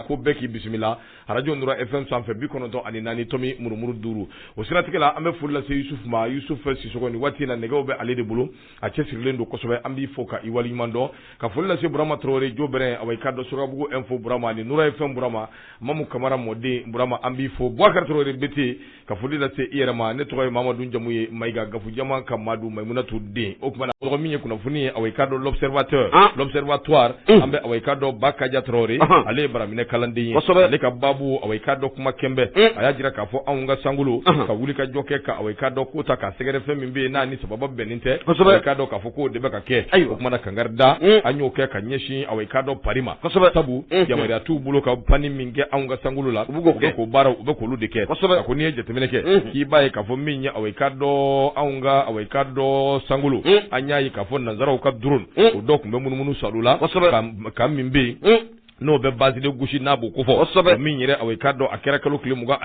ko beki bismillah radio Nura FM sanfɛ 94 tomi murumuru duru o siratigɛ la an bɛ foli lase Yusuf Sisoko ni waati na nɛgɛw bɛ ale de bolo a cɛ sirilen don kosɛbɛ an b'i fo ka i waliɲuman dɔn ka foli lase Burama Traoré Jobɛrɛn awai ka dɔ Sogabugu info Burama ni Nura FM Burama Mamu Kamara mɔden Burama an b'i fo Boubacar Traoré Bete ka foli lase i yɛrɛ ma ne tɔgɔ ye Mamadu Njamu ye Mayiga Gafujama Kamadu Maimunatu den o kuma na tɔgɔ min ye kunnafoni ye awai ka dɔ l'observatoire an bɛ awai ka dɔ Bakaja Traoré ale baraminɛ kalanden ye ale ka babu awai ka dɔ kuma kɛnbɛ a y'a jira k'a fɔ anw ka sankolo ka wuli ka jɔ kɛ ka awai ka dɔ ko ta ka sɛgɛrɛ fɛn min bɛ yen n'a ni sababa bɛnnen tɛ awai ka dɔ k'a fɔ k'o de bɛ ka kɛ o kuma na kangari da an y'o kɛ ka ɲɛsin awai ka dɔ pari ma sabu yamaruya t'u bolo ka pani min kɛ anw ka sankolo la u bɛ k'o baaraw u bɛ k'olu de kɛ a ko n'i ye jateminɛ kɛ k'i b'a ye k'a fɔ min ye awai ka dɔ anw ka awai ka dɔ sankolo an y'a ye k'a fɔ nanzaraw ka drone o dɔ tun bɛ munumunu salu la ka min bɛ yen n'o bɛ basile gosi n'a b'o ko fɔ min yɛrɛ awai ka dɔ a kɛra kalo tile 20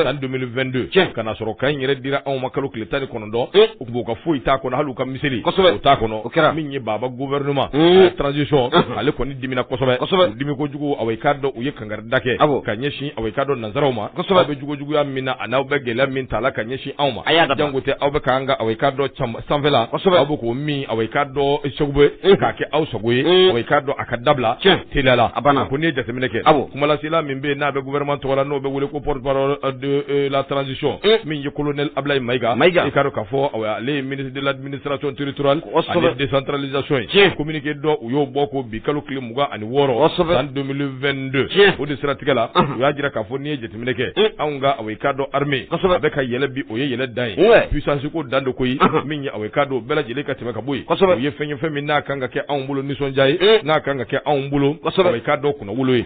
san 2022 ka na sɔrɔ kan yɛrɛ dira anw ma kalo tile 19 u b'o ka foyi t'a kɔnɔ hali u ka misiri o t'a kɔnɔ min ye baba gouvernement transition ale kɔni dimina kosɛbɛ u dimi kojugu awai ka dɔ u ye kangari da kɛ ka ɲɛsin awai ka dɔ nanzaraw ma aw bɛ jugujuguya min na a n'aw bɛ gɛlɛya min t'a la ka ɲɛsin anw ma jango tɛ aw bɛ k'an ka awai ka dɔ sanfɛla aw bɛ k'o min awai ka dɔ Sogbe k'a kɛ aw sago ye awai ka dɔ a ka dabila telala abana ko ni jateminɛ kɛ kuma lasila min bɛ n'a bɛ gouvernement tɔgɔ la n'o bɛ wele ko porte-parole de la transition min ye colonel Ablaye Mayiga i ka dɔn k'a fɔ ale ye ministre de l'administration territoriale ani décentralisation ye communiqué dɔ u y'o bɔ ko bi kalo tile 26 san 2022 o de siratigɛ la u y'a jira k'a fɔ n'i ye jateminɛ kɛ anw ka awai ka dɔ armée a bɛ ka yɛlɛ bi o ye yɛlɛ dan ye puissance ko dan de ko ye min ye awai ka dɔ bɛɛ lajɛlen ka tɛmɛ ka bɔ yen u ye fɛn ye fɛn min n'a kan ka kɛ anw bolo nisɔndiya ye n'a kan ka kɛ anw bolo awai ka dɔ kunna wolo ye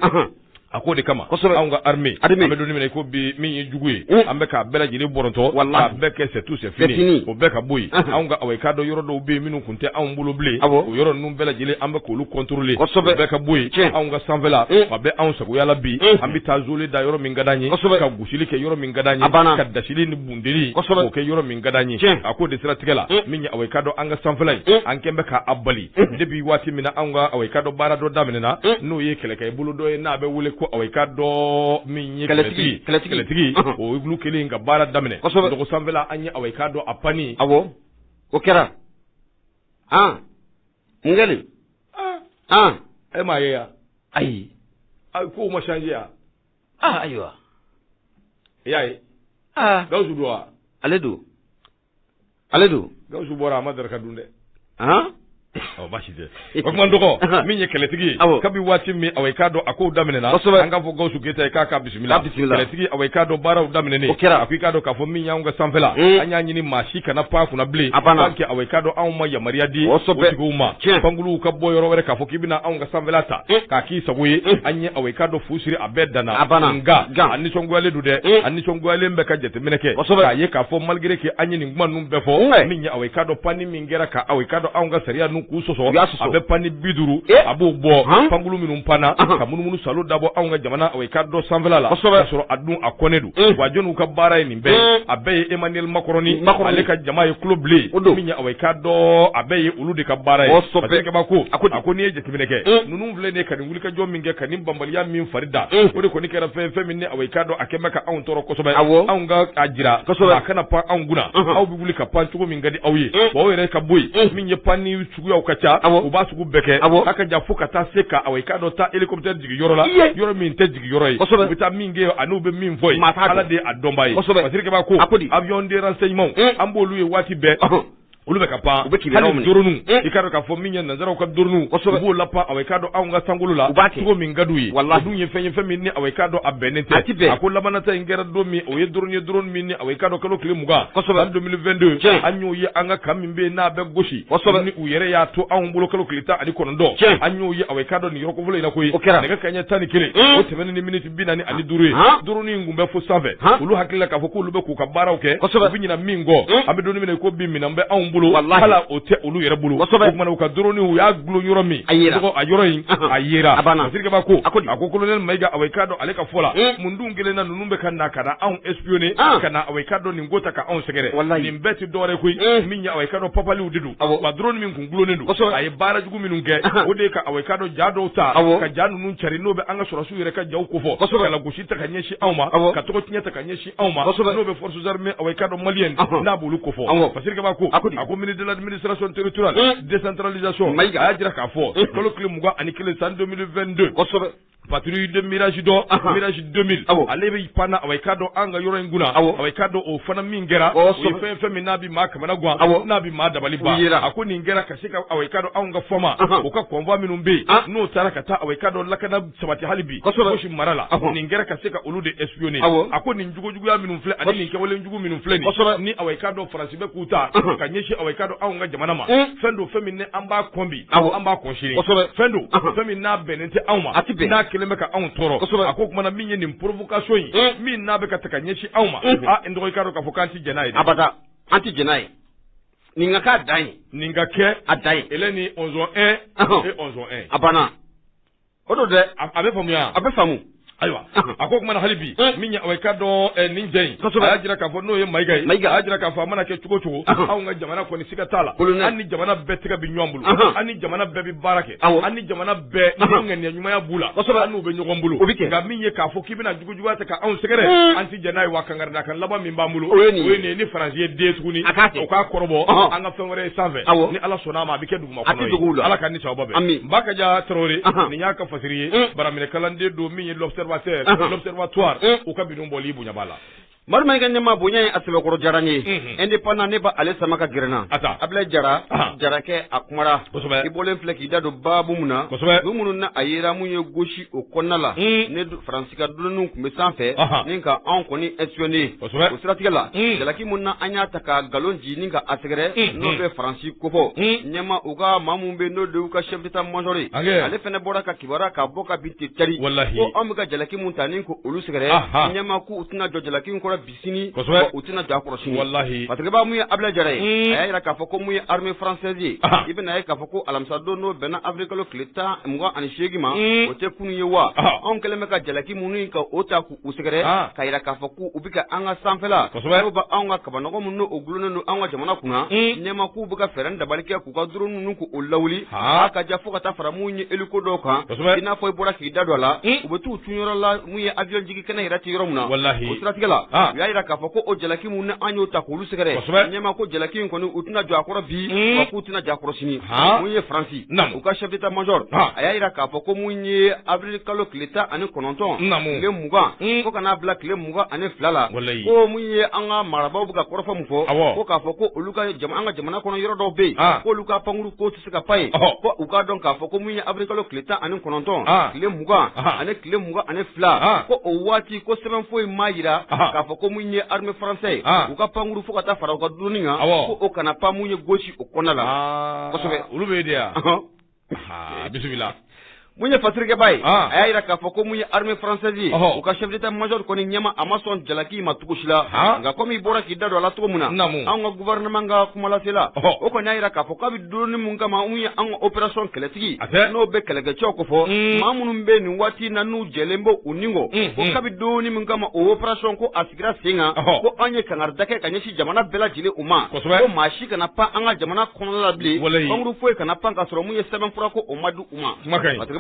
a ko de kama anw ka armée an bɛ don minɛ ko bi min ye jugu ye an bɛ k'a bɛɛ lajɛlen bɔrɔntɔ a bɛɛ kɛ c'est tout c'est fini o bɛɛ ka bɔ yen anw ka awai ka dɔ yɔrɔ dɔw bɛ yen minnu tun tɛ anw bolo bilen o yɔrɔ ninnu bɛɛ lajɛlen an bɛ k'olu contrôler o bɛɛ ka bɔ yen anw ka sanfɛla a bɛ anw sagoya la bi an bɛ taa zole da yɔrɔ min ka d'an ye ka gosili kɛ yɔrɔ min ka d'an ye ka dasili ni bundeli k'o kɛ yɔrɔ min ka d'an ye a ko de siratigɛ la min ye awai ka dɔ an ka sanfɛla ye an kɛn bɛ k'a bali depuis waati min na anw ka awai ka dɔ baara dɔ daminɛna n'o ye kɛlɛkɛ bolo dɔ ye n'a bɛ wele ko awai ka dɔ min ye kɛlɛtigi o olu kelen ka baara daminɛ dɔgɔ sanfɛla an ye awai ka dɔ a pani o kɛra ngeli e m'a ye ya ayi ko ma changer ya ayiwa i y'a ye Gawusu don wa ale don Gawusu bɔra a ma daraka dun dɛ basi tɛ o kuma dɔgɔ min ye kɛlɛtigi ye kabi waati min awai ka dɔ a kow daminɛna an k'a fɔ Gawusu Keyita ye k'a ka bisimila kɛlɛtigi awai ka dɔ baaraw daminɛnen a ko i k'a dɔn k'a fɔ min y'anw ka sanfɛla an y'a ɲini maa si kana pan kunna bilen tant que awai ka dɔ anw ma yamaruya di o tigiw ma pankuluw ka bɔ yɔrɔ wɛrɛ k'a fɔ k'i bɛna anw ka sanfɛla ta k'a k'i sago ye an ye awai ka dɔ fu siri a bɛɛ danna nka a nisɔngoyalen don dɛ a nisɔngoyalen bɛ ka jateminɛ kɛ k'a ye k'a fɔ malgré que an ye nin kuma ninnu bɛɛ fɔ min ye awai ka dɔ pani min kɛra ka awai ka dɔ anw ka sariya ninnu k'u sɔsɔ a bɛ pani 50 a b'o bɔ pankulu minnu panna ka munumunu salo dabɔ anw ka jamana awai ka dɔ sanfɛla la k'a sɔrɔ a dun a kɔnɛ don wa jɔnniw ka baara ye nin bɛɛ a bɛɛ ye Emmanuel Macron ale ka jama ye kulo bilen min ye awai ka dɔ a bɛɛ ye olu de ka baara ye parce que a ko n'i ye jateminɛ kɛ ninnu filɛ nin ka nin wulikajɔ min kɛ ka nin banbaliya min fari da o de kɔni kɛra fɛn min ni awai ka dɔ a kɛ bɛ ka anw tɔɔrɔ kosɛbɛ anw ka a jira a kana pan anw kunna aw bɛ wuli ka pan cogo min ka di aw ye wa aw yɛrɛ ka bɔ yen min ye panni suguyaw ka ca u b'a sugu bɛɛ kɛ a ka jan fo ka taa se ka awai ka dɔ taa hélicoptère jigin yɔrɔ la yɔrɔ min tɛ jigin yɔrɔ ye u bɛ taa min kɛ a n'u bɛ min fɔ ye ala de ye a dɔnba ye parce que kaba ko avion de renseignement an b'olu ye waati bɛɛ olu bɛ ka pan hali drone i ka dɔn k'a fɔ min ye nanzaraw ka drone u b'o la pan awai ka dɔ anw ka sankolo la cogo min ka d'u ye o dun ye fɛn min ni awai ka dɔ a bɛnnen tɛ a ko labanata in kɛra don min o ye drone min ni awai ka dɔ kalo tile 20 san 2022 an y'o ye an ka kan min bɛ yen n'a bɛ gosi ni u yɛrɛ y'a to anw bolo kalo tile 19 an y'o ye awai ka dɔ nin yɔrɔ kofɔlen in na koyi nɛgɛ kanɲɛ 11 o tɛmɛnen ni minute 45 ye drone in kun bɛ fo sanfɛ olu hakili la k'a fɔ k'olu bɛ k'u ka baaraw kɛ u bɛ ɲina min kɔ an bɛ don min na ko bi minɛn bɛ anw bolo hala o tɛ olu yɛrɛ bolo o kuma u ka drone u y'a gulon yɔrɔ min a yɔrɔ in a yera Masirike ba ko a ko colonel Mayiga awai ka dɔn ale ka fɔ la mun dun kelen na ninnu bɛ ka na ka na anw espionner ka na awai ka dɔn nin ko ta ka anw sɛgɛrɛ nin bɛɛ tɛ dɔwɛrɛ koyi min ya awai ka dɔn papaliw de don wa drone min kun gulonnen don a ye baara jugu minnu kɛ o de ka awai ka dɔn ja dɔw ta ka ja ninnu cari n'o bɛ an ka sɔrɔsiw yɛrɛ ka jaw kofɔ ka la gosi ta ka ɲɛsin anw ma ka tɔgɔ tiɲɛ ta ka ɲɛsin anw ma n'o bɛ forces armées awai ka dɔn malien n'a b'olu kofɔ Masirike ba ko a ko ministre de l'administration territoriale décentralisation a y'a jira k'a fɔ kalo tile 21 san 2022 patrouille de Mirage dɔ Mirage 2000 ale bɛ panna awai ka dɔn an ka yɔrɔ in kunna awai ka dɔn o fana min kɛra o ye fɛn fɛn min n'a bɛ maa kamana gan n'a bɛ maa dabali ban a ko nin kɛra ka se ka awai ka dɔn anw ka fɔma o ka convoi minnu bɛ yen n'o taara ka taa awai ka dɔn lakana sabati hali bi Kosi mara la nin kɛra ka se ka olu de espionner a ko nin jugujuguya minnu filɛ ani nin kɛwale jugu minnu filɛ nin ni awai ka dɔn Faransi bɛ k'u ta ka ɲɛsin awai ka dɔn anw ka jamana ma fɛn do fɛn min ne an b'a kɔn bi an b'a kɔnsiri fɛn do fɛn min n'a bɛnnen tɛ anw ma n'a kelen bɛ ka anw tɔɔrɔ a ko kumana min ye nin provocation ye min n'a bɛ ka ta ka ɲɛsin anw ma n dɔgɔ i k'a dɔn k'a fɔ k'an tɛ jɛn n'a ye abada an tɛ jɛn n'a ye nin ka k'a dan ye nin ka kɛ a dan ye ele ni 11-1 et 11-1 a banna o don dɛ a bɛ faamuya a bɛ faamu ayiwa a ko kumana hali bi min ye awai ka dɔn nin jɛ in a y'a jira k'a fɔ n'o ye Mayiga ye a y'a jira k'a fɔ a mana kɛ cogo cogo anw ka jamana kɔni siga t'a la an ni jamana bɛɛ tɛgɛ bɛ ɲɔgɔn bolo an ni jamana bɛɛ bɛ baara kɛ an ni jamana bɛɛ ŋaniya ɲumanya b'u la an n'u bɛ ɲɔgɔn bolo nka min ye k'a fɔ k'i bɛna jugujuguya ta ka anw sɛgɛrɛ an tɛ jɛn n'a ye wa kangarida kan laban min b'an bolo o ye nin ye ni Faransi ye den tuguni o k'a kɔrɔbɔ an ka fɛn wɛrɛ ye sanfɛ ni Ala sɔnna a ma a bɛ kɛ duguma kɔnɔ ye Ala ka ni sababa bɛn Mbakaja Traoré nin y'a ka fasiri ye baraminɛ kalanden don min ye l'observateur u ka bidon bɔli bonya b'a la Madu Mayiga ɲɛma bonya ye a sɛbɛkɔrɔ diyara n ye indépendant ne ba ale sama ka gɛrɛnna Ablaye Jara Jarakɛ a kumara i bɔlen filɛ k'i da don baabu mun na du minnu na a yera mun ye gosi o kɔnɔna la ne Faransi ka dɔnniw tun bɛ sanfɛ ni ka anw kɔni espionner o siratigɛ la jalaki mun na an y'a ta ka nkalon ji ni ka a sɛgɛrɛ n'o bɛ Faransi kofɔ ɲɛma u ka maa mun bɛ n'o de y'u ka chef d'état major ye ale fɛnɛ bɔra ka kibaruya ka bɔ ka bin ten cari ko anw bɛ ka jalaki mun ta ni ko olu sɛgɛrɛ ɲɛma k'u tɛna jɔ jalaki in kɔrɔ bisini u tɛna jɔ a kɔrɔ sini parce que b'a mun ye Ablaye Jara ye a y'a yira k'a fɔ ko mun ye armée française ye i bɛna ye k'a fɔ ko alamisa don n'o bɛnna avril kalo tile 28 ma o tɛ kunun ye wa anw kɛlen bɛ ka jalaki minnu ka o ta k'u sɛgɛrɛ k'a yira k'a fɔ ko u bɛ ka an ka sanfɛla n'o bɛ anw ka kabanɔgɔ minnu n'o gulonnen don an ka jamana kunna ɲɛma k'u bɛ ka fɛɛrɛ dabali kɛ k'u ka drone ninnu k'o lawuli a ka ja fo ka taa fara mun ye hélico dɔw kan i n'a fɔ i bɔra k'i da don a la u bɛ t'u tun yɔrɔ la mun ye avion jigi kɛnɛ yɛrɛ tɛ yɔrɔ min na o siratigɛ la u y'a yira k'a fɔ ko o jalaki mun ni an y'o ta k'olu sɛgɛrɛ ɲɛma ko jalaki in kɔni u tɛna jɔ a kɔrɔ bi wa k'u tɛna jɔ a kɔrɔ sini mun ye Faransi u ka chef d'état major a y'a yira k'a fɔ ko mun ye avril kalo tile 19 tile 20 fo ka n'a bila tile 22 la ko mun ye an ka marabaaw bɛ ka kɔrɔfɔ mun fɔ ko k'a fɔ ko olu ka an ka jamana kɔnɔ yɔrɔ dɔw bɛ yen k'olu ka pankuru ko tɛ se ka pan yen ko u k'a dɔn k'a fɔ ko mun ye avril kalo tile 19 tile 20 ani tile 22 ko o waati ko sɛbɛn foyi ma yira k'a fɔ ko mun ye armée française u ka pankuru fo ka taa fara u ka dunni kan ko o kana pan mun ye gosi o kɔnɔna la kosɛbɛ olu bɛ de yan bisimila mun ye fasirikɛ ba ye a y'a yira k'a fɔ ko mun ye armée française ye u ka chef d'état major kɔni ɲɛma a ma sɔn jalaki ma cogo si la nka komi i bɔra k'i da don a la cogo min na anw ka gouvernement ka kumalasela o kɔni y'a yira k'a fɔ k'a bɛ donni mun kama mun ye an ka opération kɛlɛtigi n'o bɛ kɛlɛkɛcɛw ko fɔ maa minnu bɛ nin waati na n'u jɛlen bɛ u ni kɔ ko k'a bɛ donni mun kama o opération ko a sigira sen kan ko an ye kangari kɛ ka ɲɛsin jamana bɛɛ lajɛlen u ma ko maa si kana pan an ka jamana kɔnɔna la bilen pankuru foyi kana pan k'a sɔrɔ mun ye sɛbɛnfura ko o ma di u ma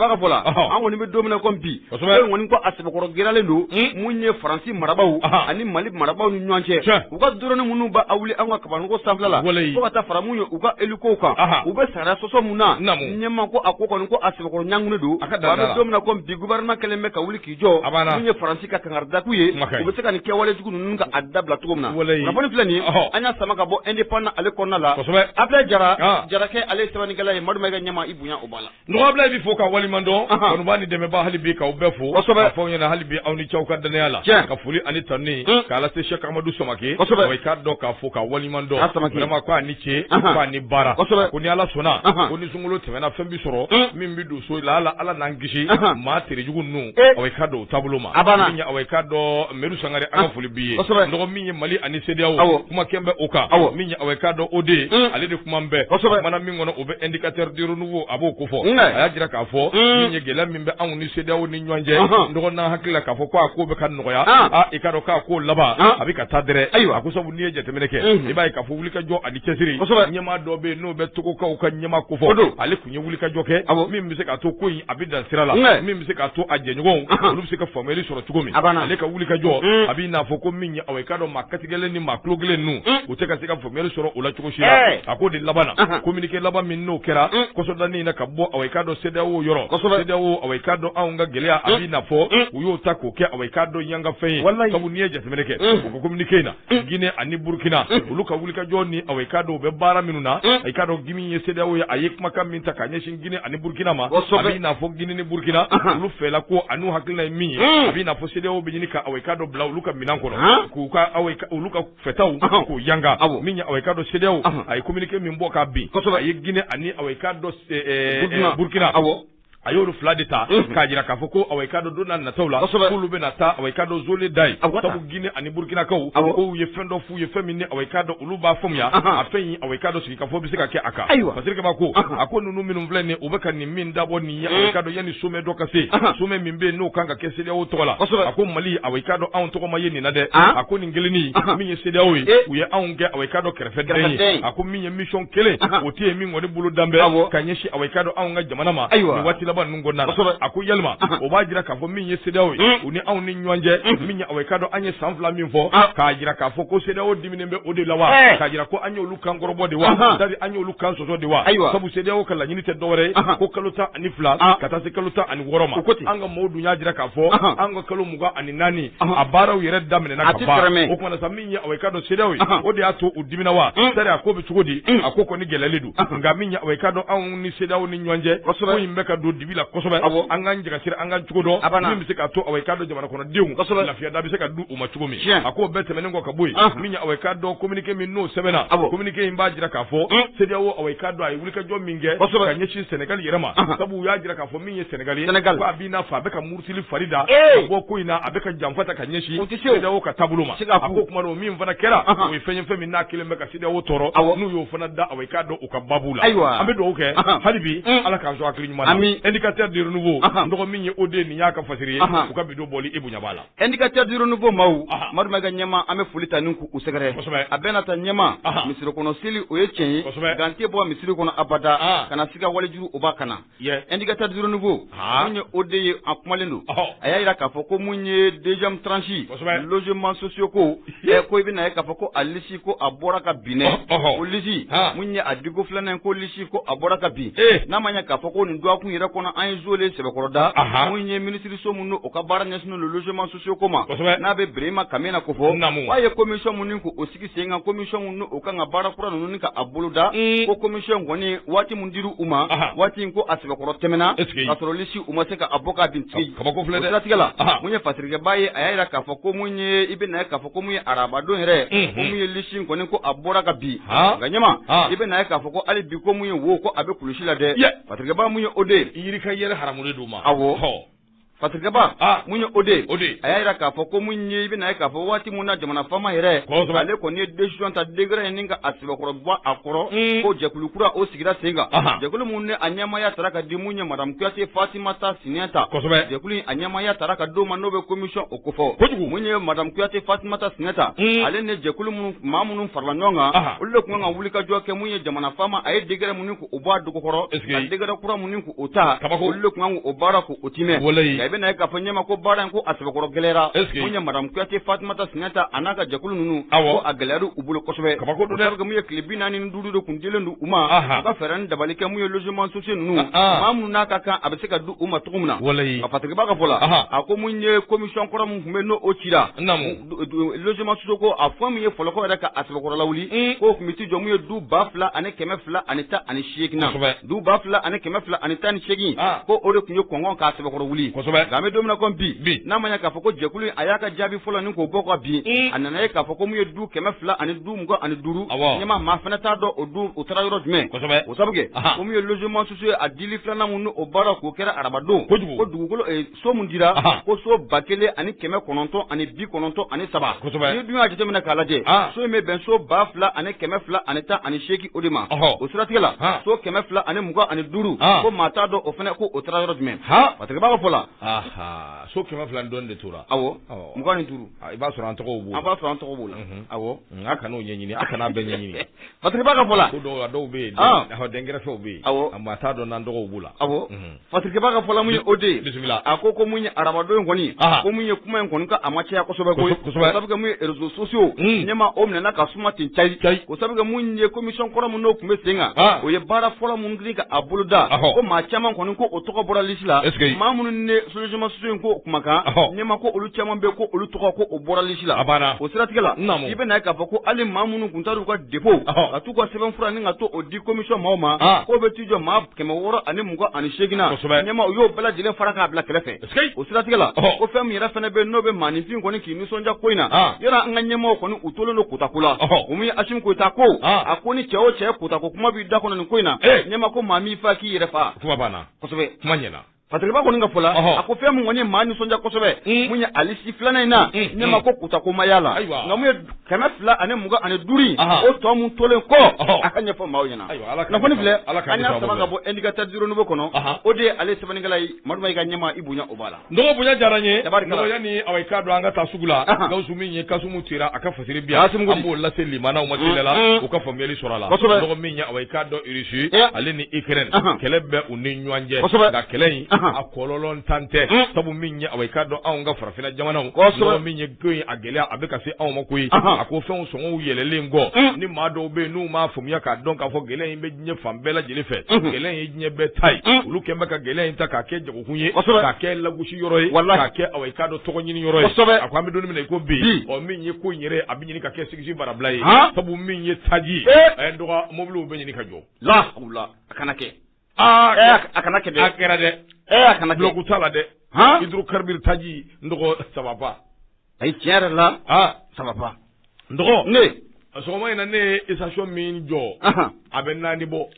b'a ka fɔ la an kɔni bɛ don min na ko bi e kɔni ko a sɛbɛkɔrɔ gɛrɛlen don mun ye Faransi marabaaw ani Mali marabaaw ni ɲɔgɔn cɛ u ka drone minnu b'a wuli an ka kabanɔgɔ sanfɛla la fo ka taa fara mun ye u ka hélico kan u bɛ sariya sɔsɔ mun na ɲɛma ko a ko kɔni ko a sɛbɛkɔrɔ ɲangunen don a bɛ don min na ko bi gouvernement kɛlen bɛ ka wuli k'i jɔ mun ye Faransi ka kangaridaku ye u bɛ se ka nin kɛwale jugu ninnu ka a dabila cogo min na kunnafoni filɛ nin ye an y'a sama ka bɔ indépendant ale kɔnɔna la Ablaye Jara Jarakɛ ale ye sɛbɛnnikɛla ye Madu Mayiga ɲɛma i bonya o b'a la nɔgɔ Ablaye bɛ fɔ ka wali waliɲumandɔn kanuba ni dɛmɛba hali bi k'aw bɛɛ fo k'a fɔ ɲɛna hali bi aw ni cɛw ka danaya la ka foli ani tani k'a lase Cheikh Amadou Samake wa i k'a dɔn k'a fɔ ka waliɲumandɔn vraiment ko a ni ce ko a ni baara ko ni Ala sɔnna ko ni sunkalo tɛmɛna fɛn bi sɔrɔ min bi don so la Ala n'an kisi maa terejugu ninnu aw i k'a dɔn o taabolo ma min ye aw i k'a dɔn Medu Sangare an ka foli b'i ye nɔgɔ min ye Mali ani CEDEAO kuma kɛn bɛ o kan min ye aw i k'a dɔn o de ale de kuma bɛɛ kumana min kɔnɔ o bɛ indicateur du renouveau a b'o ko fɔ a y'a jira k'a fɔ min ye gɛlɛya min bɛ anw ni CEDEAO ni ɲɔgɔn cɛ nɔgɔ n'an hakili la k'a fɔ ko a ko bɛ ka nɔgɔya i k'a dɔn k'a ko laban a bɛ ka taa dɛrɛ a ko sabu n'i ye jateminɛ kɛ i b'a ye k'a fɔ wulikajɔ ani cɛsiri ɲɛmaa dɔ bɛ yen n'o bɛ Togokaw ka ɲɛmaa ko fɔ ale tun ye wulikajɔ kɛ min bɛ se k'a to ko in a bɛ dan sira la min bɛ se k'a to a jɛɲɔgɔnw olu bɛ se ka faamuyali sɔrɔ cogo min ale ka wulikajɔ a bɛ n'a fɔ ko min ye aw i k'a dɔn maa katigɛlen ni maa tulo kelen ninnu u tɛ ka se ka faamuyali sɔrɔ o la cogo si la a ko de laban na communiqué laban min n'o kɛra kɔsɔdanin na ka bɔ aw i k'a dɔn CEDEAO yɔrɔ CEDEAO aw i k'a dɔn anw ka gɛlɛya a bɛ n'a fɔ u y'o ta k'o kɛ aw i k'a dɔn yanga fɛn ye sabu n'i ye jateminɛ kɛ u ka communiqué in na Guinée ani Burkina olu ka wulikajɔ ni aw i k'a dɔn u bɛ baara minnu na a i k'a dɔn Gimi ye CEDEAO ye a ye kumakan min ta k'a ɲɛsin Guinée ani Burkina ma a bɛ n'a fɔ Guinée ni Burkina olu fɛla ko a n'u hakilina ye min ye a bɛ n'a fɔ CEDEAO bɛ ɲini ka aw i k'a dɔn bila olu ka minɛn kɔnɔ k'u ka olu ka fɛtaw k'o yanga min ye aw i k'a dɔn CEDEAO a ye communiqué min bɔ k'a bin a ye Guinée ani aw i k'a dɔn Burkina a y'olu fila de ta k'a jira k'a fɔ ko aw i k'a dɔn don n'a nataw la k'olu bɛna taa aw i k'a dɔn zone da ye sabu Guinée ani Burkinakaw k'u ye fɛn dɔ f'u ye fɛn min ni aw i k'a dɔn olu b'a faamuya a fɛn in aw i k'a dɔn sigi k'a fɔ bɛ se ka kɛ a kan parce que kaba ko a ko ninnu minnu filɛ nin u bɛ ka nin min dabɔ nin ye aw i k'a dɔn yanni sommet dɔ ka se sommet min bɛ yen n'o kan ka kɛ CEDEAO tɔgɔ la a ko Mali aw i k'a dɔn anw tɔgɔ ma ye nin na dɛ a ko nin kelennin min ye CEDEAO ye u ye anw kɛ aw i k'a dɔn kɛrɛfɛden ye a ko min ye mission kelen o tɛ yen min kɔni bolo danbɛ ka ɲɛsin aw i k'a dɔn anw ka jamana ma nin waati laban ninnu kɔnɔna na a ko yalima o b'a jira k'a fɔ min ye CEDEAO ye u ni anw ni ɲɔgɔn cɛ min ye aw i k'a dɔn an ye san 2 min fɔ k'a jira k'a fɔ ko CEDEAO diminen bɛ o de la wa k'a jira ko an y'olu kan kɔrɔbɔ de wa c'est-à-dire an y'olu kan sɔsɔ de wa sabu CEDEAO ka laɲini tɛ dɔwɛrɛ ye ko kalo 12 ka taa se kalo 16 ma an ka mɔɔw dun y'a jira k'a fɔ an ka kalo 24 a baaraw yɛrɛ daminɛna ka ban o kumana sa min ye aw i k'a dɔn CEDEAO ye o de y'a to u dimina wa c'est-à-dire a ko bɛ cogo di a ko kɔni gɛlɛyalen don nka min ye aw i k'a dɔn anw ni CEDEAO ni ɲɔgɔn cɛ ko in bɛ ka don dibi la kosɛbɛ an k'an jagasira an ka cogo dɔn min bɛ se k'a to aw i k'a dɔn jamana kɔnɔdenw lafiya da bɛ se ka du u ma cogo min a k'o bɛɛ tɛmɛnen kɔ ka bɔ yen min ye aw i k'a dɔn communiqué min n'o sɛbɛnna communiqué in b'a jira k'a fɔ CEDEAO aw i k'a dɔn a ye wulikajɔ min kɛ ka ɲɛsin Sénégal yɛrɛ ma sabu u y'a jira k'a fɔ min ye Sénégal ye ko a b'i n'a fɔ a bɛ ka murutili fari da ka bɔ ko in na a bɛ ka janfa ta ka ɲɛsin CEDEAO ka taabolo ma a ko kuma o min fana kɛra o ye fɛn ye fɛn min n'a kelen bɛ ka CEDEAO tɔɔrɔ n'u y'o fana da aw i k'a dɔn u ka babu la an bɛ dugawu kɛ hali bi Ala k'an sɔn hakili ɲuman na indicateur de renouveau nɔgɔ min ye o de nin y'a ka fasiri ye u ka bidon bɔli i bonya b'a la indicateur du renouveau maaw Madumɛ ka ɲɛma an bɛ foli ta ni k'u sɛgɛrɛ a bɛɛ na ta ɲɛma misiri kɔnɔ seli o ye tiɲɛ ye nka n tɛ bɔ misiri kɔnɔ abada kana siga walijuru o b'a kana indicateur du renouveau mun ye o de ye an kumalen don a y'a jira k'a fɔ ko mun ye deuxième tranche logement sociaux ko ko i bɛna ye k'a fɔ ko a lisi ko a bɔra ka binɛ o lisi mun ye a digo filanan ko lisi ko a bɔra ka bin n'a ma ɲɛ k'a fɔ ko nin dɔgɔkun yɛrɛ kɔnɔ an ye zole sɛbɛkɔrɔda mun ye ministre so minnu o ka baara ɲɛsinnen don logement sociaux ko ma n'a bɛ Birahima Kamena ko fɔ k'a ye commission minnu k'o sigi sen kan commission minnu o kan ka baara kura ninnu ni ka a bolo da ko commission kɔni waati mun dir'u u ma waati in ko a sɛbɛkɔrɔ tɛmɛna k'a sɔrɔ lisi u ma se ka a bɔ k'a bin tigi o siratigɛ la mun ye fasirikɛba ye a y'a jira k'a fɔ ko mun ye i bɛ na ye k'a fɔ ko mun ye arabadon yɛrɛ ko mun ye lisi in kɔni ko a bɔra ka bin nka ɲɛma i bɛ na ye k'a fɔ ko hali bi ko mun ye wo ko a bɛ kulusi la dɛ fasirikɛba mun ye o de ye yiri ka yɛrɛ haramulen d'u ma awɔ fasirikɛba mun ye o de a y'a jira k'a fɔ ko mun ye i bɛ na ye k'a fɔ waati mun na jamana faama yɛrɛ ale kɔni ye décision ta degré ni ka a sɛbɛkɔrɔ bɔ a kɔrɔ ko jɛkulu kura o sigira sen kan jɛkulu mun ne a ɲɛmaaya taara ka di mun ye madame Kuyate Fatimata Sinɛnta jɛkulu a ɲɛmaaya taara ka d'o ma n'o bɛ commission o kofɔ mun ye madame Kuyate Fatimata Sinɛnta ale ni jɛkulu minnu maa minnu farala ɲɔgɔn kan olu de tun kan ka wulikajɔ kɛ mun ye jamana faama a ye degré minnu k'o bɔ a dogo kɔrɔ ka degré kura minnu k'o ta olu de tun kan k'o baara k'o timɛ bena ka fanya ko baran ko asbakoro gelera munya madam kuyate Fatimata Sinata anaka jakulu nunu ko ageleru ubulo kosobe ko muye klibina ni ndudu do kunjelendu uma ka feran dabalike muye logement social nunu mamu naka kan abeseka du uma tukumna ka fatike baka fola ako munye commission kora mu kumeno ochira logement social ko afam ye folo ko reka asbakoro lawli ko committee jo muye du bafla ane kemefla anita ani shekina du bafla ane kemefla anita ni shegi ko ore kunye kongon ka asbakoro wuli game domina kon bi na manya ka foko jekulu ayaka jabi fola ni ko boko bi anana ka foko muye du kemefla ani du mugo ani duru nyama mafana ta do odu utara yoro jme o sabuge ko muye logement social adili flana munu o bara ko kera arabado ko dugukolo so mundira ko so bakele ani keme kononto ani bi kononto ani saba ni dunya jete mena kala je so me ben so bafla ani kemefla ani ta ani sheki odima o suratigala so kemefla ani mugo ani duru ko mata do ofena ko utara yoro jme pataka ba fola so kemefla ndonde tura awo mugo ni duru iba sura antoko bu aba sura antoko bu awo aka no nyenyini aka na be nyenyini pataka ba fola ko do be ho dengera so be amma ta do nan do bula awo pataka ba fola munye ode bismillah akoko munye arabado ngoni ko munye kuma ngoni ka amache ya kosobe ko sabuga munye rezo sociaux nyama omne na kasuma tinchai ko sabuga munye commission kora muno kume senga o ye bara fola mungri ka abuluda ko ma chama ngoni ko otoko bora lisila mamunu ne solution sociaux ko kumaka nyama ko olu chama be ko olu toko ko obora lisila abana o siratigala ibe na ka fako ali mamunu kuntaru ka depot atu ko seven fra ninga to odi commission maoma ko be tijo ma kema woro ani mugo ani shegina nyama yo bala jile faraka bla krefe o siratigala ko fem yera fene be no be manifin ko ni kinu sonja koina yera nganyema ko ni utolo no kutakula umi ashim ko tako akoni cheo che kutako kuma bi dako no koina nyama ko mami fa ki yera fa kuma bana ko sobe manyena Patriba ko ninga fola ako fe mu ngoni mani sonja kosobe munya alisi flana ina nyama ko kutako mayala ngamuye kana fla ane muga ane duri o to mu tolen ko akanya fo mawnyana na foni fle anya sabanga bo indicateur diro no bokono o de ale sabani galai maduma ga nyama ibunya obala ndo bunya jaranye ndo yani awai kado anga tasugula gausu minye kasumu tira aka fasiri biya ambo la seli mana o matilela o ka fameli sorala ndo minya awai kado irishi ale ni ikren kelebe uninywanje ga kelen akololon tante sabu minye aweka do awanga farafina jamana no minye goyi agelea abeka se awma koyi akofen so won yelele ngo ni mado be nu ma fumya ka don ka fo gele be nye fambela jelefe gele nye be tai uluke maka gele inta ka ke jago kunye ka ke lagushi yoroy ka ke aweka do to nyini yoroy akwa me do ni ko bi o minye ko nyire abinyini ka ke sigisi barablai sabu minye taji endo moblu be nyini ka jo la ula akanake akanake de akerade akanake bloku tala de hydrocarbure taji ndogo sababa ay tiara la sababa ndogo ne asoma ina ne isasho min jo abenna ni bo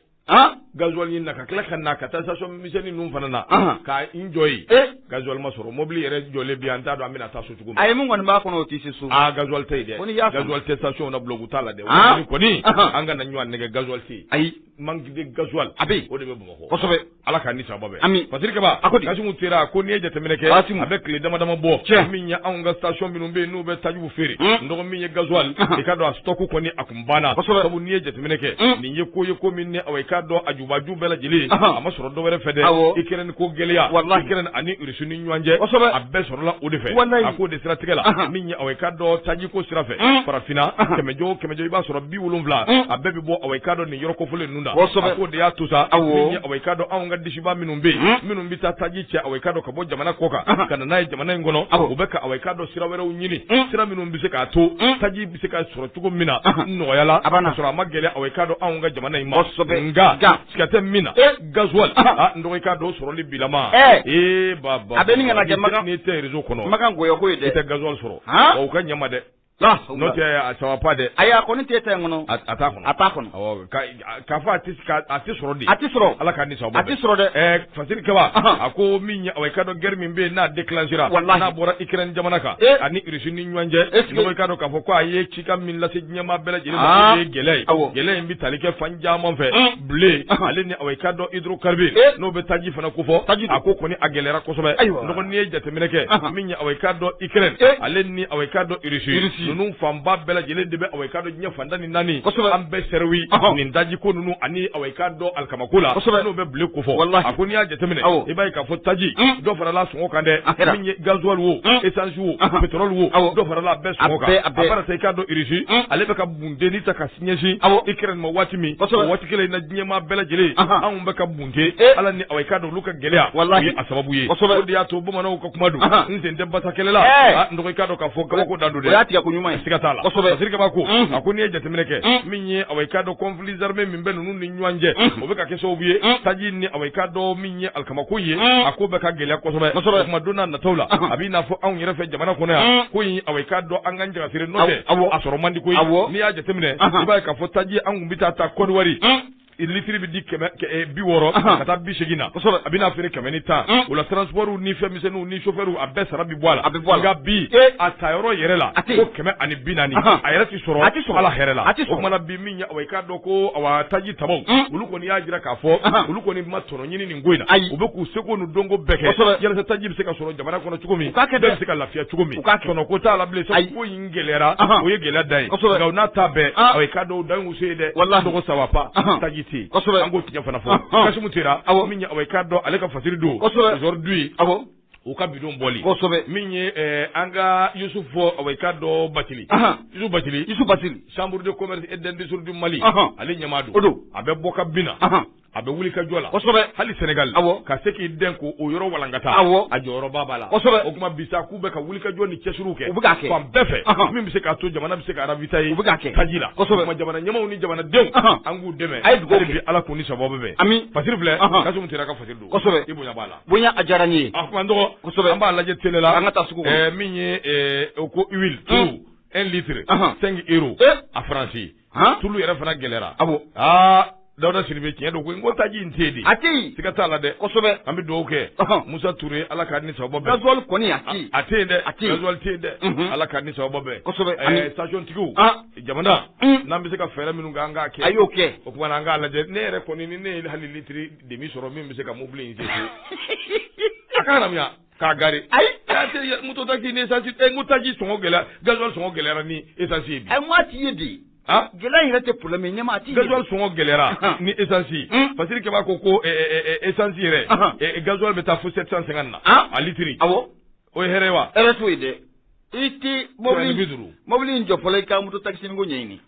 gasoil yin naka klaka naka ta station miseni num fanana ka enjoy gasoil masoro mobili yere jole bi anta do amina taso tugu ay mun gon ba kono tisi su gasoil tay de gasoil te station na blogu tala de woni ko ni anga na nywan ne gasoil ti ay mangi de gasoil abi o de be bumako ko sobe ala ka ni sababe fatirka ba kashi mutira ko ni je temeneke avec les dama dama bo minya anga station bi numbe no be tajibu feri ndo minya gasoil e ka do stock ko ni akumbana sabu ni je temeneke ni yeko minne awai do ajuba jubela jili ama soro do were fede ikenen ko geliya ikenen ani urisuni nywanje abbe soro la odefe akode sira tigela minya awai do taji ko sirafe parafina kemejo iba soro bi wulumvla abbe bi bo awai do ni yoroko fule nunda akode ya tusa minya awai do awanga dishiba minumbi ta taji che awai do kabo jamana koka kana nayi jamana ngono ubeka awai do sira were unyini sira minumbi se ka to taji bi se ka soro tugo mina no yala soro magele awai do awanga jamana ima sikate mina gasoil ndo ka do soro libilama baba abeni ngana ke maga ni te rezo kono maga ngoyo ko ide te gasoil soro o ka nyama de no te asawa pade aya ko ni te te ngono atakono ka fa ati soro di ati soro ala ka ni sawo ati soro de fasiri kaba ako minya o ka do germi be na declenchera na bora ikren jamana ka ani irisini nywanje no ka do ka fo ko aye chika min la se nyama bela jele gele mbi talike fanja mon fe blé ale ni o ka do hydrocarbure no be taji fana ko fo ako ko ni agelera ko sobe no ni jate mineke minya o ka do ikren ale ni o ka do irisi nunu fanba bɛɛ lajɛlen de bɛ awayika dɔ diɲɛ fanda ni naani an bɛɛ sɛrɛwi nin daji ko nunu ani awayika dɔ alikamako la n'o bɛ bile ko fɔ a ko n'i y'a jateminɛ i b'a ye k'a fɔ taji dɔ farala sɔngɔ kan dɛ min ye gasoil wo essence wo pétrole wo dɔ farala bɛɛ sɔngɔ kan a fara sa i k'a dɔn Russie ale bɛ ka bundenni ta ka ɲɛsin Ukraine ma waati min o waati kelen na diɲɛmaa bɛɛ lajɛlen anw bɛ ka bunte ala ni awayika dɔ olu ka gɛlɛya o ye a sababu ye o de y'a to bamananw ka kuma don n sen tɛ basa kɛlɛ la n dɔgɔ i k'a dɔn k'a fɔ kabako dan don dɛ o y'a tigɛ ko ɲuman ye siga t'a la Siriki Kaba ko a ko n'i ye jateminɛ kɛ min ye awayika dɔ conflits armés min bɛ ninnu ni ɲɔgɔn cɛ o bɛ ka kɛ sababu ye taji ni awayika dɔ min ye alikamako ye a ko bɛ ka gɛlɛya kosɛbɛ o kuma don n'a nataw la a b'i n'a fɔ anw yɛrɛ fɛ jamana kɔnɔ yan ko in awayika dɔ an ka jagasiri n'o tɛ a sɔrɔ man di ko ye n'i y'a jateminɛ i b'a ye k'a fɔ taji an kun bɛ taa Côte d'Ivoire litiri bi di 60 ka taa 80 na a bɛna feere 110 o la transports ni fɛn misɛnninw ni chauffeurs a bɛɛ sara bi bɔ a la nka bi a ta yɔrɔ yɛrɛ la ko 140 a yɛrɛ ti sɔrɔ ala hɛrɛ la o kumana bi min ye awayika dɔ ko awa taji tabaw olu kɔni y'a jira k'a fɔ olu kɔni ma tɔnɔ ɲini nin ko in na u bɛ k'u seko n'u dɔnko bɛɛ kɛ yalasa taji bɛ se ka sɔrɔ jamana kɔnɔ cogo min bɛɛ bɛ se ka lafiya cogo min tɔnɔ ko t'a la bilen sabu ko in gɛlɛyara o ye gɛlɛya da ye nka n'a ta bɛɛ awayika dɔw dan y'u se ye dɛ dɔgɔ saba pa taji te an k'o tiɲɛ fana fɔ Kasimu Tera min ye awayika dɔ ale ka fasiri don aujourd'hui u ka bidon bɔli min ye an ka Yusufu awayika dɔ Batili Yusufu Batili chambre de commerce et d'industrie du Mali ale ɲɛmaa don a bɛ bɔ ka bina a bɛ wuli ka jɔ la hali Sénégal ka se k'i den ko o yɔrɔ walankata a jɔyɔrɔba b'a la o kuma bisa k'u bɛ ka wuli ka jɔ ni cɛsiriw kɛ fan bɛɛ fɛ min bɛ se k'a to jamana bɛ se ka ravitailler taji la o kuma jamana ɲɛmaw ni jamanadenw an k'u dɛmɛ hali bi ala k'u ni sababu bɛɛ fasiri filɛ Kasimu Tera ka fasiri don i bonya b'a la bonya a diyara n ye a kuma n dɔgɔ an b'a lajɛ télé la an ka taa sugu kɔnɔ min ye ko huile tulu 1 litre 5 euros a faransi tulu yɛrɛ fana gɛlɛyara Dawuda Sidibe tiɲɛ don ko n ko taji in tɛ di a tɛ siga t'a la dɛ kosɛbɛ an bɛ dugawu kɛ Musa Ture ala k'a ni sababa bɛɛ gasoil kɔni a tɛ yen dɛ gasoil tɛ yen dɛ ala k'a ni sababa bɛɛ kosɛbɛ station tigiw jamana n'an bɛ se ka fɛɛrɛ minnu kɛ an k'a kɛ a y'o kɛ o kumana an k'a lajɛ ne yɛrɛ kɔni ni ne ye hali litiri demi sɔrɔ min bɛ se ka mobili in se a ka haramuya k'a gari ayi moto taxi ni essence n ko taji sɔngɔ gɛlɛya gasoil sɔngɔ gɛlɛyara ni essence ye bi a ma ti ye di gɛlɛya yɛrɛ tɛ problème ye ɲɛma ti gasoil sɔngɔ gɛlɛyara ni essence Fasiri Kaba ko essence yɛrɛ gasoil bɛ taa fo 750 na a litiri awɔ o ye hɛrɛ wa hɛrɛ t'o ye dɛ i tɛ mobili in jɔ fɔlɔ i ka moto taxi ko ɲɛɲini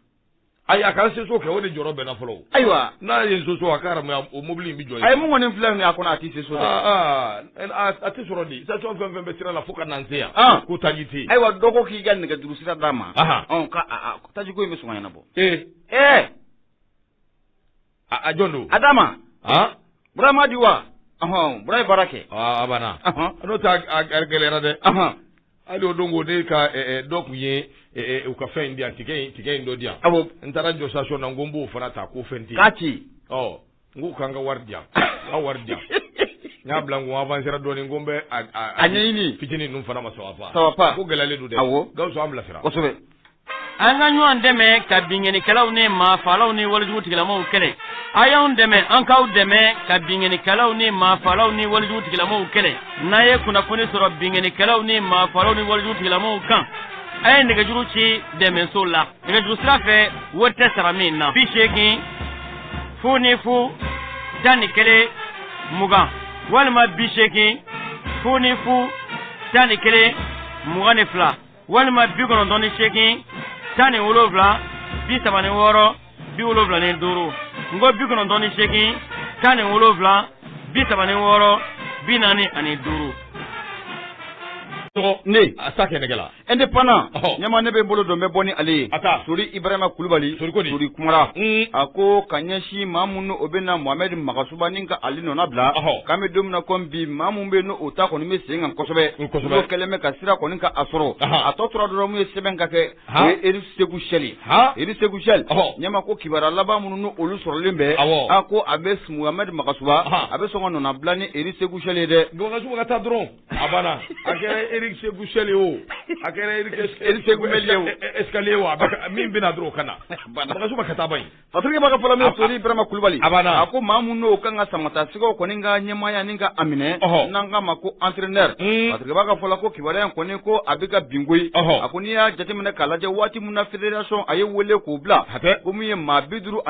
ayi a ka seso kɛ o de jɔrɔ bɛnna fɔlɔ ayiwa n'a ye soso a ka haramuya o mobili in bi jɔ a ye mun kɔni filɛ nin ye a kɔnɔ a tɛ seso dɛ a tɛ sɔrɔ di station fɛn fɛn bɛ sira la fo ka na n se yan ko taji tɛ yen ayiwa dɔ ko k'i ka nɛgɛjuru sira d'a ma ka taji ko in bɛ sɔn ka ɲɛnabɔ a jɔn don a d'a ma Burama di wa Bura ye baara kɛ a banna n'o tɛ a gɛlɛyara dɛ hali o don ko ne ka dɔ kun ye u ka fɛn in di yan tigɛ in dɔ di yan n taara jɔ station na n ko n b'o fana ta ko fɛn tɛ yen k'a ci n ko k'an ka wari di yan ka wari di yan n y'a bila n ko avancera dɔɔni n ko n bɛ a ɲɛɲini fitinin ninnu fana ma saba ko gɛlɛyalen don dɛ Gawusu an bilasira kosɛbɛ an ka ɲɔgɔn dɛmɛ ka binkɛnikɛlaw ni maafalaw ni walijugutigilamɔgɔw kɛlɛ a y'anw dɛmɛ an k'aw dɛmɛ ka binkɛnikɛlaw ni maafalaw ni walijugutigilamɔgɔw kɛlɛ n'a ye kunnafoni sɔrɔ binkɛnikɛlaw ni maafalaw ni walijugutigilamɔgɔw kan a ye nɛgɛjuru ci dɛmɛso la nɛgɛjuru sira fɛ wari tɛ sara min na 80 00 11 20 walima 80 00 11 22 walima 98 17 36 75 n ko 98 17 36 45 ne a sa kɛ nɛgɛ la indépendant ɲɛma ne bɛ n bolo don bɛ bɔ ni ale ye Sori Ibrahima Kulubali Sori Kumara a ko ka ɲɛsin maa minnu o bɛ na Mohamed Magasuba ni ka Ali nɔna bila k'an bɛ don min na comme bi maa minnu bɛ yen n'o ta kɔni bɛ sen kan kosɛbɛ n'o kɛlen bɛ ka sira kɔni ka a sɔrɔ a tɔ tora dɔrɔn mun ye sɛbɛn ka kɛ o ye Eri Segu Sɛli ɲɛma ko kibaruya laban minnu ni olu sɔrɔlen bɛ a ko a bɛ Mohamed Magasuba a bɛ sɔn ka nɔna bila ni Eri Segu Sɛli ye dɛ Magasuba ka taa dɔrɔn a banna a kɛra Eri Segu Sɛli o a kɛra escalier wa min bɛna dɔrɔn o kana Bagasuba ka taa ban yen Patrick b'a ka fɔlɔ min Sori Ibrahima Kulubali a banna a ko maa mun n'o kan ka samata sigaw kɔni ka ɲɛmaaya ni ka aminɛ n'an k'a ma ko entraîneur Patrick b'a ka fɔlɔ ko kibaruya in kɔni ko a bɛ ka bingoyi a ko n'i y'a jateminɛ k'a lajɛ waati mun na fédération a ye wele k'o bila ko min ye maa 57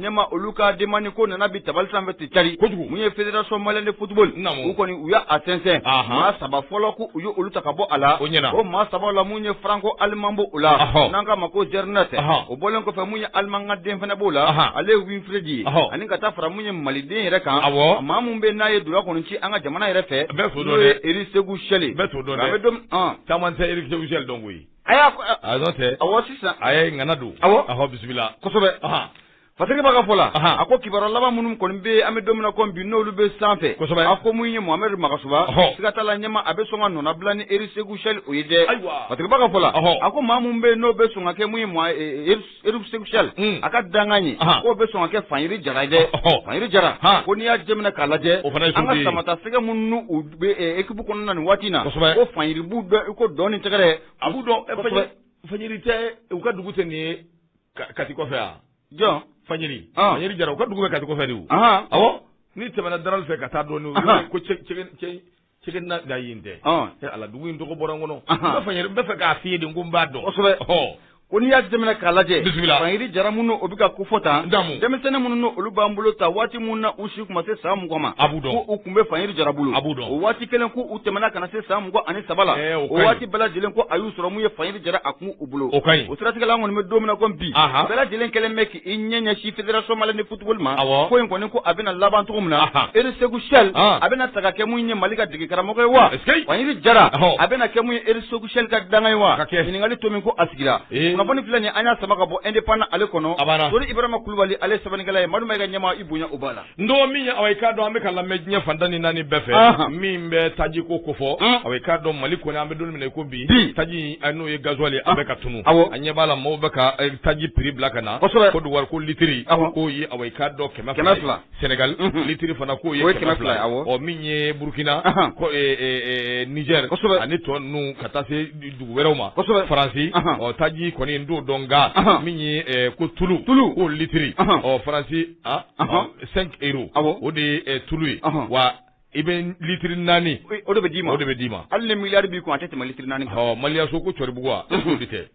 ɲɛma olu ka demande ko nana bi tabali sanfɛ ten cari mun ye fédération malienne de football u kɔni u y'a sɛnsɛn maa 3 fɔlɔ ko u ye olu ta ka bɔ a la o maa 3 la mun ye Franco Allemand b'o la n'an k'a ma ko Zernet o bɔlen kɔfɛ mun ye Allemand ka den fana b'o la ale Winfried ye ani ka taa fara mun ye Maliden yɛrɛ kan maa mun bɛ n'a ye duga kɔni ci an ka jamana yɛrɛ fɛ n'o ye Eri Segu Shele caman tɛ Eri Segu Shele dɔn koyi a dɔn tɛ awɔ sisan a ye ŋana don awɔ bisimila kosɛbɛ Patrick b'a ka fɔ la a ko kibaruya laban minnu kɔni bɛ an bɛ don min na ko bi n'olu bɛ sanfɛ a ko mun ye Mohamed Magasuba siga t'a la ɲɛma a bɛ sɔn ka nɔnɔ bila ni Eri Segu Shele o ye dɛ Patrick b'a ka fɔ la a ko maa mun bɛ n'o bɛ sɔn ka kɛ mun ye Eri Segu Shele a ka dangan ye k'o bɛ sɔn ka kɛ Fanyiri Jara ye dɛ Fanyiri Jara ko n'i y'a jateminɛ k'a lajɛ an ka samata sɛgɛ minnu n'u bɛ équipe kɔnɔna na nin waati in na ko Fanyiri b'u dɔn i ko dɔn ni tɛgɛrɛ a b'u dɔn Fanyiri tɛ u ka dugu tɛ nin ye Kati kɔfɛ yan jɔn Fanyiri Jara u ka dugu bɛ Kati kɔfɛ de o awɔ ni tɛmɛna daral fɛ ka taa dɔɔni ko cɛkɛ na yen tɛ ala dugu in tɔgɔ bɔra n kɔnɔ n bɛ fɛ k'a f'i ye de ko n b'a dɔn kosɛbɛ ko n'i y'a jateminɛ k'a lajɛ Fanyiri Jara minnu o bɛ ka ko fɔ tan denmisɛnnin minnu olu b'an bolo ta waati minnu na u si tun ma se san 20 ma ko u tun bɛ Fanyiri Jara bolo o waati kelen ko u tɛmɛna ka na se san 23 la o waati bɛɛ lajɛlen ko a y'u sɔrɔ mun ye Fanyiri Jara a kun u bolo o siratigɛ la an kɔni bɛ don min na ko bi bɛɛ lajɛlen kɛlen bɛ k'i ɲɛ ɲɛsin fédération malienne de football ma ko in kɔni ko a bɛna laban cogo min na Eri Segu Shele a bɛna ta ka kɛ mun ye Mali ka dege karamɔgɔ ye wa Fanyiri Jara a bɛna kɛ mun ye Eri Segu Shele ka danga ye wa ɲininkali to min ko a sigira kunnafoni filɛ nin an y'a sama ka bɔ indépendant ale kɔnɔ Sori Ibrahima Kulubali ale sɛbɛnnikɛla ye Madu Mayiga ɲɛma i bonya o b'a la ndo min ye aw ka dɔn an bɛ ka lamɛn diɲɛ fantan ni naani bɛɛ fɛ min bɛ taji ko fɔ aw ka dɔn Mali kɔni an bɛ don min na ko bi taji n'o ye gasoil an bɛ ka tunu a ɲɛ b'a la maaw bɛ ka taji prix bila ka na ko duwari ko litiri k'o ye aw ka dɔn 200 Sénégal litiri fana k'o ye 200 ɔ min ye Burkina Niger ani tɔ ninnu ka taa se dugu wɛrɛw ma Faransi ɔ taji kɔni n t'o dɔn nka min ye ko tulu k'o litiri Faransi 5 euros o de ye tulu ye wa i bɛ litiri 4 o de bɛ d'i ma hali ni miliyari b'i kun a tɛ tɛmɛ litiri 4 kan Maliyaso ko Cɔribugu wa o de tɛ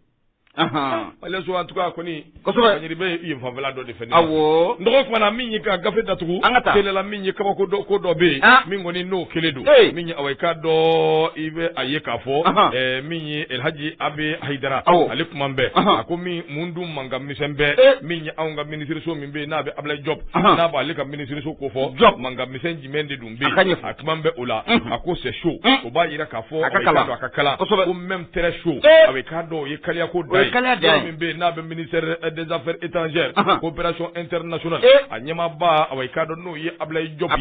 Maliyaso en tout cas kɔni Fanyiri bɛ yen fanfɛla dɔ de fɛ awɔ nɔgɔ kumana min ye ka gafe datugu télé la min ye kabako ko dɔ bɛ yen min kɔni n'o kelen don min ye aw ka dɔ i bɛ a ye k'a fɔ min ye Elhaji Abe Hayidara ale kuma bɛɛ a ko mun dun mankan misɛn bɛɛ min ye anw ka minisiriso min bɛ yen n'a bɛ Ablaye Diop n'a b'ale ka minisiriso ko fɔ mankan misɛn jumɛn de dun bɛ yen a kuma bɛ o la a ko c'est chaud o b'a yira k'a fɔ a ka kalan ko même très chaud aw ka dɔ o ye kaliya ko da min bɛ yen n'a bɛ ministère des affaires étrangères coopération internationale a ɲɛmaaba aw ka dɔn n'o ye Ablaye Diop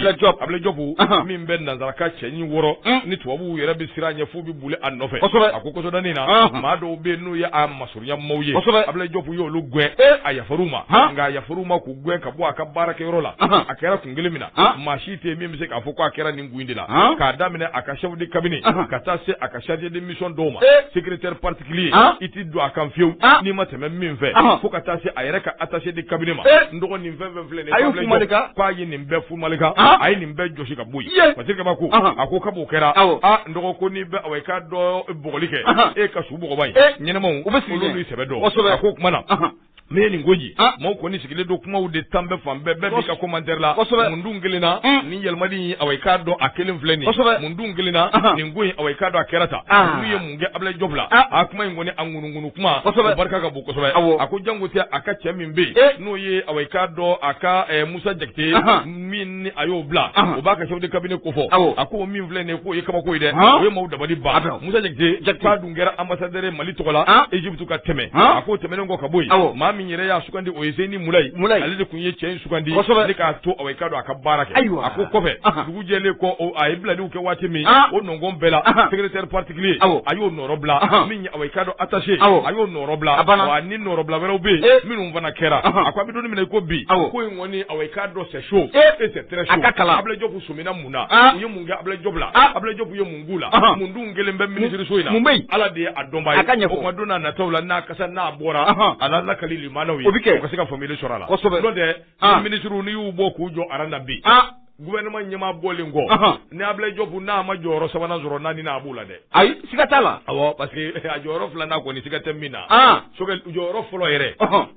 min bɛ nanzaraka cɛɲi 6 ni tubabuw yɛrɛ bɛ siran ɲɛ f'u bɛ boli a nɔfɛ a ko kɔsɔdani na maa dɔw bɛ yen n'o ye a masurunya maaw ye Ablaye Diop y'olu gɛn a yafar'u ma nka a yafar'u ma k'u gɛn ka bɔ a ka baarakɛyɔrɔ la a kɛra kun kelen min na maa si tɛ min bɛ se k'a fɔ ko a kɛra nin kun in de la k'a daminɛ a ka chef de cabinet ka taa se a ka chargé de mission dɔw ma secrétaire particulier i t'i don a kan fiyewu n'i ma tɛmɛ min fɛ fo ka taa se a yɛrɛ ka attaché de cabinet ma n dɔgɔ nin fɛn filɛ nin ye k'a ye nin bɛɛ fu Malika a ye nin bɛɛ jɔsi ka bɔ yen parce que kaba ko a ko kab'o kɛra n dɔgɔ ko n'i bɛ aw ka dɔ bɔgɔli kɛ e ka su bɔgɔba in ɲɛnɛmaw olu n'u sɛbɛ dɔn a ko kuma na ne ye nin goji maaw kɔni sigilen don kumaw de tan bɛɛ fan bɛɛ bɛɛ b'i ka commentaire la mun dun kelen na nin yɛlɛmali aw ka dɔn a kelen filɛ nin mun dun kelen na nin ko in aw ka dɔn a kɛra tan n'u ye mun kɛ Ablaye Diop la a kuma in kɔni a ŋunuŋunu kuma o barika ka bon kosɛbɛ a ko jango tɛ a ka cɛ min bɛ yen n'o ye aw ka dɔn a ka Musa Jakite min ni a y'o bila o b'a ka chef de cabinet ko fɔ a ko min filɛ nin ye k'o ye kabako ye dɛ o ye maaw dabali ban Musa Jakite k'a dun kɛra ambassadeur Mali tɔgɔ la Egypte ka tɛmɛ a k'o tɛmɛnen kɔ ka bɔ yen min yɛrɛ y'a sugandi o ye Zeni Mulayi ale de kun ye cɛ in sugandi ne k'a to Aweka do a ka baara kɛ a ko kɔfɛ dugu jɛlen kɔ a ye bilaliw kɛ waati min o nɔngɔn bɛɛ la secrétaire particulier a y'o nɔrɔ bila min ye Aweka do attaché a y'o nɔrɔ bila wa ni nɔrɔ bila wɛrɛw bɛ yen minnu fana kɛra a ko a bɛ don minɛ ko bi ko in kɔni Aweka do c'est chaud et c'est très chaud Ablaye Diop sɔmina mun na u ye mun kɛ Ablaye Diop la Ablaye Diop ye mun k'u la mun dun kelen bɛ ministre so in na Ala de ye a dɔnba ye o kuma don n'a nataw la n'a kasa n'a bɔra a n'a lakali limanaw ye o ka se ka faamuyali sɔrɔ a la n'o tɛ ministre n'i y'u bɔ k'u jɔ aran na bi gouvernement ɲɛma bɔlen kɔ ni Ablaye Diop n'a ma jɔyɔrɔ sabanan sɔrɔ naani n'a b'u la dɛ ayi siga t'a la awɔ parce que a jɔyɔrɔ filanan kɔni siga tɛ min na jɔyɔrɔ fɔlɔ yɛrɛ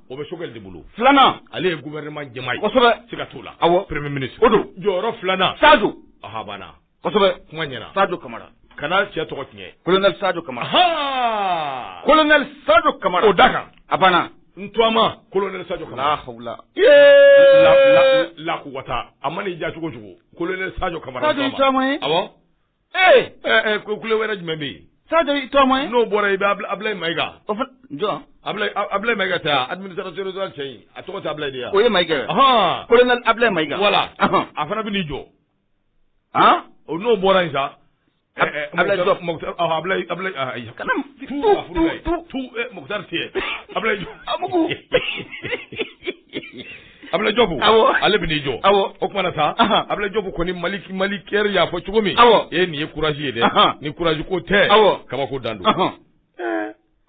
o bɛ Sogɛl de bolo filanan ale ye gouvernement ɲɛma ye kosɛbɛ siga t'o la awɔ premier ministre o don jɔyɔrɔ filanan Sadio banna kosɛbɛ kuma ɲɛna Sadio Kamara kana cɛ tɔgɔ tiɲɛ colonel Sadio Kamara colonel Sadio Kamara o da kan a banna Ntwama colonel Sadio Kamara la hawla la kuwata amani ja cogo cogo colonel Sadio Kamara Ntwama awɔ kule wɛrɛ jumɛn bɛ yen Sadio Ntwama n'o bɔra i bɛ Ablaye Mayiga jɔn Ablaye Mayiga tɛ administrateur général cɛ in a tɔgɔ tɛ Ablaye de ya o ye Mayiga colonel Ablaye Mayiga voilà a fana bɛ n'i jɔ o n'o bɔra yen sa Ablaye Diop Ablaye kana Mokhtar Tiye Ablaye Diop Ablaye Diop ale bɛ n'i jɔ o kumana sa Ablaye Diop kɔni Mali kɛri y'a fɔ cogo min nin ye courage ye dɛ ni courage ko tɛ kabako dan don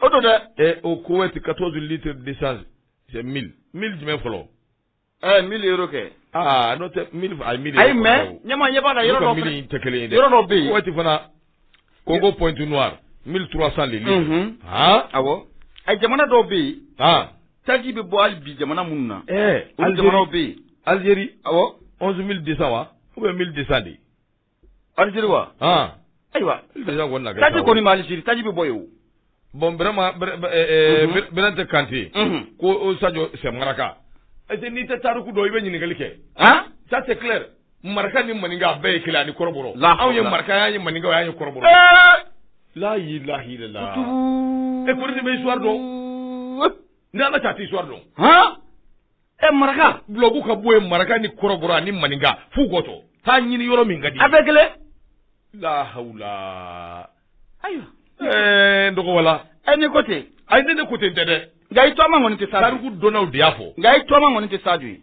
o don dɛ o Koweït 14 litres d'essence c'est 1000 jumɛn fɔlɔ 1000 euro kɛ n'o tɛ 1000 ayi mais ɲɛma ɲɛ b'a la yɔrɔ dɔ fana tɛ kelen ye dɛ yɔrɔ dɔ bɛ yen Koweït fana Congo Pointe Noire 1300 le litre awɔ jamana dɔw bɛ yen taji bɛ bɔ hali bi jamana minnu na olu jamanaw bɛ yen Algérie awɔ 11200 wa ou bien 1200 de Algérie wa ayiwa taji kɔni ma Algérie taji bɛ bɔ yen o bon vraiment Berente Kanté ko o Sadio c'est Maraka est-ce que n'i tɛ tariku dɔn i bɛ ɲininkali kɛ ça c'est clair Maraka ni Maninga bɛɛ ye kelen ani kɔrɔbɔrɔ anw ye Maraka y'an ye Maninga y'an ye kɔrɔbɔrɔ la ilaha illallah e ko ni bɛ histoire dɔn ni Ala t'a histoire dɔn Maraka blogu ka bɔ yen Maraka ni kɔrɔbɔrɔ ani Maninga f'u gɔtɔ taa ɲini yɔrɔ min ka di a bɛɛ kelen la hawla ayiwa ndogo wala ni ko ten ayi ne ko ten tɛ dɛ nka i tɔma kɔni tɛ Sadio tariku dɔnnaw de y'a fɔ nka i tɔma kɔni tɛ Sadio ye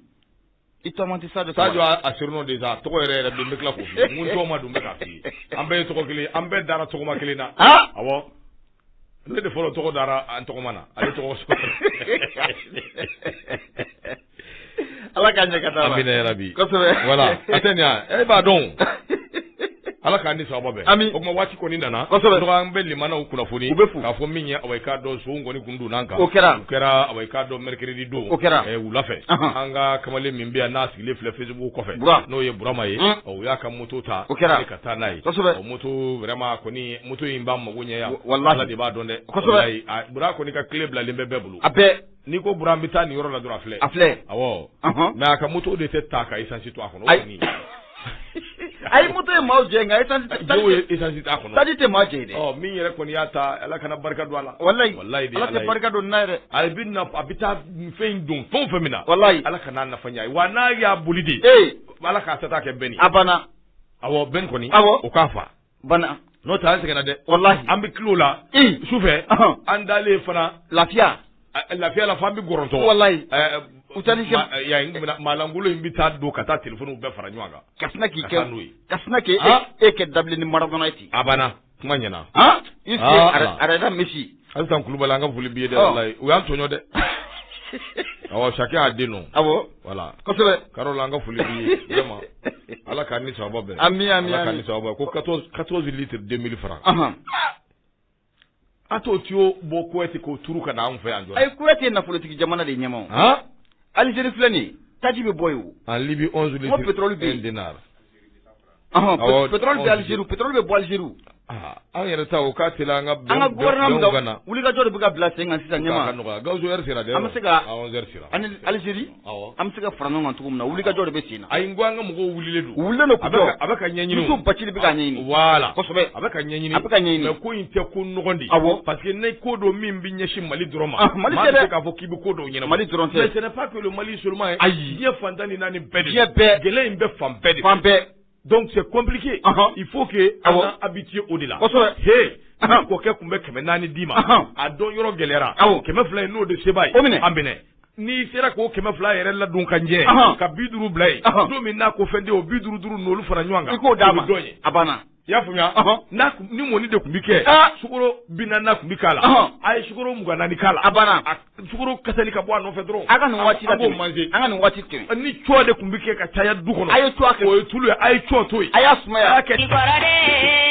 i tɔma tɛ Sadio a surnom déjà tɔgɔ yɛrɛ don bɛ tila k'o f'i ye n ko tɔma dun bɛ k'a f'i ye an bɛɛ ye tɔgɔ kelen an bɛɛ dara tɔgɔma kelen na awɔ ne de fɔlɔ tɔgɔ dara an tɔgɔma na ale tɔgɔ Ala k'a ɲɛ ka taa la amina yarabi kosɛbɛ voilà a tɛ nin ya e b'a dɔn Ala k'an ni sababa bɛn ami o kuma waati kɔni nana kosɛbɛ donc an bɛ limanaw kunnafoni u bɛ fo k'a fɔ min ye Aweka dɔ so kɔni kun donna an kan o kɛra Aweka dɔ mercredi don o kɛra wula fɛ an ka kamalen min bɛ yan n'a sigilen filɛ Facebook kɔfɛ n'o ye Burama ye o y'a ka moto ta ka taa n'a ye kosɛbɛ o moto vraiment kɔni moto in b'a mago ɲɛ yan Ala de b'a dɔn dɛ kosɛbɛ Bura kɔni ka clé bilalen bɛ bɛɛ bolo a bɛɛ n'i ko Bura an bɛ taa nin yɔrɔ la dɔrɔn a filɛ awɔ mais a ka moto de tɛ ta ka essence to a kɔnɔ o kɔni ayi moto ye maaw jɛ nka essence t'a kɔnɔ taji tɛ maa jɛ dɛ min yɛrɛ kɔni y'a ta Ala kana barika don a la walayi Ala tɛ barika don n'a yɛrɛ a bɛ taa fɛn don fɛn o fɛn min na walayi Ala kana nafa ɲɛ wa n'a y'a boli de Ala k'a ta kɛ bɛn a banna awɔ bɛn kɔni o k'a fa banna n'o tɛ an sɛgɛnna dɛ walayi an bɛ kilo la sufɛ an dalen fana lafiya la fo an bɛ gɔrɔntɔ walayi u taa ni maalankolon in bɛ taa don ka taa téléphone bɛɛ fara ɲɔgɔn kan kasina k'i kɛ n'o ye kasina k'e kɛ dabili ni Maradona ye ten a banna kuma ɲɛna i se arrêta Messi Alassane Kulubali an ka foli b'i ye dɛ walayi u y'an tɔɲɔ dɛ awɔ chacun a den non awɔ voilà kosɛbɛ Karol an ka foli b'i ye vraiment Ala k'a ni sababa bɛn ami Ala k'a ni sababa ko 14 litres 2000 francs a t'o tiyo bɔ Koweït k'o turu ka na anw fɛ yan dɔrɔn ayi Koweït ye nafolotigi jamana de ɲɛma o Algérie filɛ nin ye taji bɛ bɔ yen o en Libye 11 litres pétrole bɛ 1 dinar pétrole bɛ Algérie pétrole bɛ bɔ Algérie an yɛrɛ ta o k'a teliya an ka gouvernement ka wulikajɔ de bɛ ka bila sen kan sisan ɲɛma Gawusu heure sera dɛ an bɛ se ka 11h sera ani Algérie an bɛ se ka fara ɲɔgɔn kan cogo min na wulikajɔ de bɛ sen na ayi n ko an ka mɔgɔw wulilen don a bɛ ka ɲɛɲini Yusu Bacili bɛ ka ɲɛɲini voilà kosɛbɛ a bɛ ka ɲɛɲini mais ko in tɛ ko nɔgɔn de parce que ne ko dɔ min bɛ ɲɛsin Mali dɔrɔn ma Mali tɛ dɛ k'a fɔ k'i bɛ ko dɔw ɲɛnabɔ Mali dɔrɔn tɛ mais ce n'est pas que le Mali seulement ye ayi diɲɛ fantan ni naani bɛɛ de diɲɛ bɛɛ gɛlɛya in bɛ fan bɛɛ de fan bɛɛ donc c'est compliqué il faut que an ka habitué o de la kosɛbɛ k'o kɛ kun bɛ 400 d'i ma a dɔn yɔrɔ gɛlɛyara 200 in n'o de se b'a ye an minɛ n'i sera k'o 200 yɛrɛ ladon ka jɛ ka 50 bila yen don min n'a ko fɛn tɛ o 50 n'olu fara ɲɔgɔn kan i k'o d'a ma a banna i y'a faamuya ni mɔni de tun bɛ kɛ sukaro 40 tun bɛ k'a la a ye sukaro 24 k'a la a banna sukaro kasɛli ka bɔ a nɔfɛ dɔrɔn a ka nin waati la an ka nin waati tɛmɛ ni cɔ de tun bɛ kɛ ka caya du kɔnɔ a ye cɔ kɛ o ye tulu ye a ye cɔ to yen a y'a sumaya a y'a kɛ